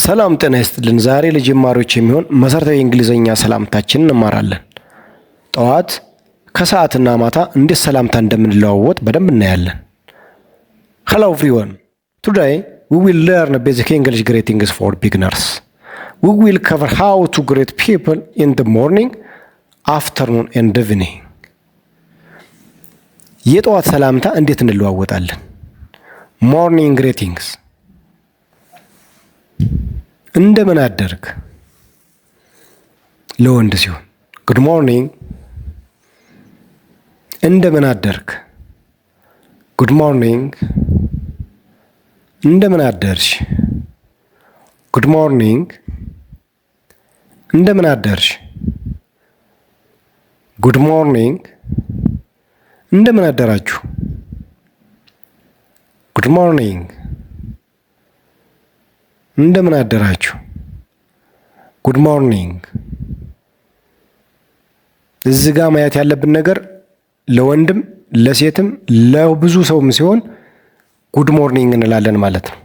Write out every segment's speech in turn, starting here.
ሰላም ጤና ይስጥልን። ዛሬ ለጀማሪዎች የሚሆን መሰረታዊ እንግሊዘኛ ሰላምታችንን እንማራለን። ጠዋት፣ ከሰዓትና ማታ እንዴት ሰላምታ እንደምንለዋወጥ በደንብ እናያለን። Hello everyone. Today we will learn basic English greetings for beginners. We will cover how to greet people in the morning, afternoon and evening. የጠዋት ሰላምታ እንዴት እንለዋወጣለን? Morning greetings. እንደምን አደርክ ለወንድ ሲሆን good morning። እንደምን አደርክ good morning። እንደምን አደርሽ good morning። እንደምን አደርሽ good morning። እንደምን አደራችሁ good morning። እንደምን አደራችሁ ጉድ ሞርኒንግ። እዚህ ጋር ማየት ያለብን ነገር ለወንድም ለሴትም ለብዙ ሰውም ሲሆን ጉድ ሞርኒንግ እንላለን ማለት ነው።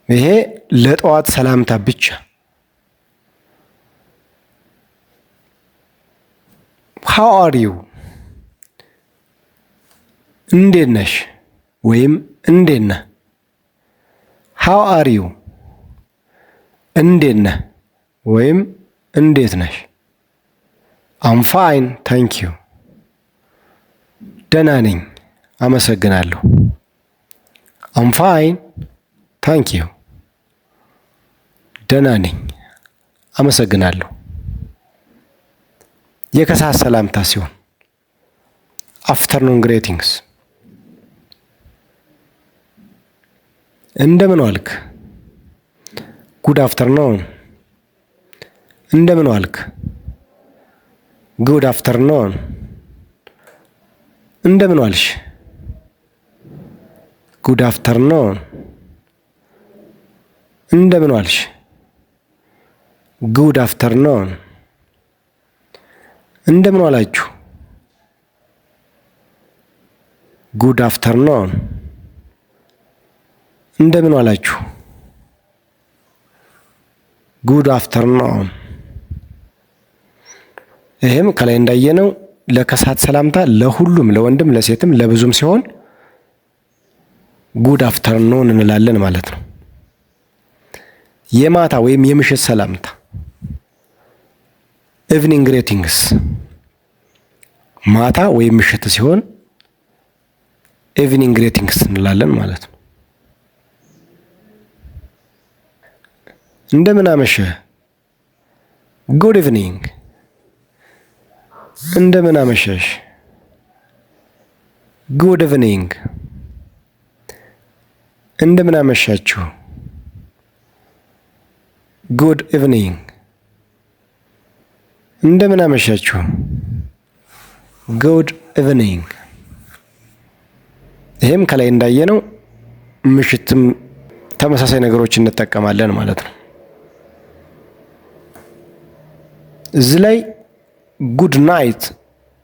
ይሄ ለጠዋት ሰላምታ ብቻ። ሃው አር ዩ እንዴት ነሽ ወይም እንዴት ነህ። ሃው አር ዩ እንዴት ነህ ወይም እንዴት ነሽ። አም ፋይን ታንክ ዩ ደህና ነኝ አመሰግናለሁ። አም ፋይን ታንክ ዩ ደህና ነኝ አመሰግናለሁ። የከሰዓት ሰላምታ ሲሆን አፍተርኑን ግሬቲንግስ። እንደምን ዋልክ ጉድ አፍተርኑን። እንደምን ዋልክ ጉድ አፍተርኑን። እንደምን ዋልሽ ጉድ አፍተርኑን። እንደምን ዋልሽ ጉድ አፍተርኑን። እንደምን ዋላችሁ ጉድ አፍተርኑን። እንደምን ዋላችሁ ጉድ አፍተርኑን። ይሄም ከላይ እንዳየነው ለከሰዓት ሰላምታ ለሁሉም ለወንድም ለሴትም ለብዙም ሲሆን ጉድ አፍተርኑን እንላለን ማለት ነው። የማታ ወይም የምሽት ሰላምታ ኢቭኒንግ ግሬቲንግስ። ማታ ወይም ምሽት ሲሆን ኢቭኒንግ ግሬቲንግስ እንላለን ማለት ነው። እንደምን አመሸህ ጉድ ኢቭኒንግ። እንደምን አመሸሽ ጉድ ኢቭኒንግ። እንደምን አመሻችሁ ጉድ ኢቭኒንግ። እንደምን አመሻችሁ ጉድ ኢቭኒንግ። ይሄም ከላይ እንዳየነው ምሽትም ተመሳሳይ ነገሮች እንጠቀማለን ማለት ነው። እዚህ ላይ ጉድ ናይት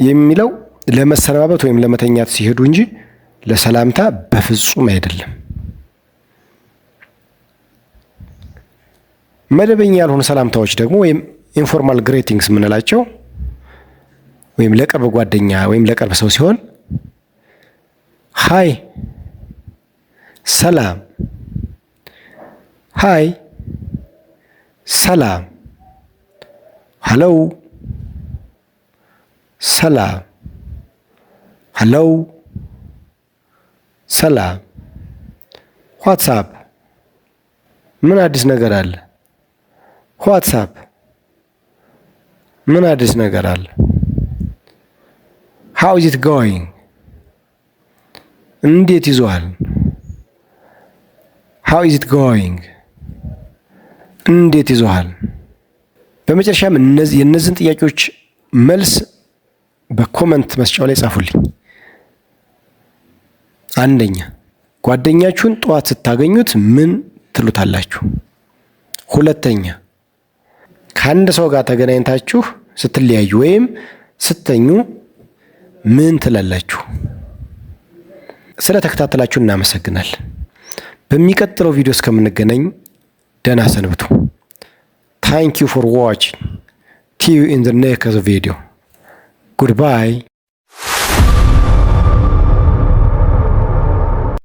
የሚለው ለመሰነባበት ወይም ለመተኛት ሲሄዱ እንጂ ለሰላምታ በፍጹም አይደለም። መደበኛ ያልሆኑ ሰላምታዎች ደግሞ ወይም ኢንፎርማል ግሬቲንግስ የምንላቸው ወይም ለቅርብ ጓደኛ ወይም ለቅርብ ሰው ሲሆን ሃይ ሰላም፣ ሃይ ሰላም፣ ሄሎ ሰላም፣ ሄሎ ሰላም። ዋትስአፕ ምን አዲስ ነገር አለ? ዋትስአፕ ምን አዲስ ነገር አለ? ሃው ኢዝ ኢት ጎይንግ እንዴት ይዟል? ሃው ኢዝ ኢት ጎይንግ እንዴት ይዟል? በመጨረሻም የእነዚህን ጥያቄዎች መልስ በኮመንት መስጫው ላይ ጻፉልኝ። አንደኛ ጓደኛችሁን ጠዋት ስታገኙት ምን ትሉታላችሁ? ሁለተኛ ከአንድ ሰው ጋር ተገናኝታችሁ ስትለያዩ ወይም ስተኙ ምን ትላላችሁ? ስለተከታተላችሁ እናመሰግናለን። በሚቀጥለው ቪዲዮ እስከምንገናኝ ደህና ሰንብቱ። ታንክ ዩ ፎር ዋቺንግ ቲ ዩ ኢን ዘ ኔክስት ቪዲዮ ጉድባይ።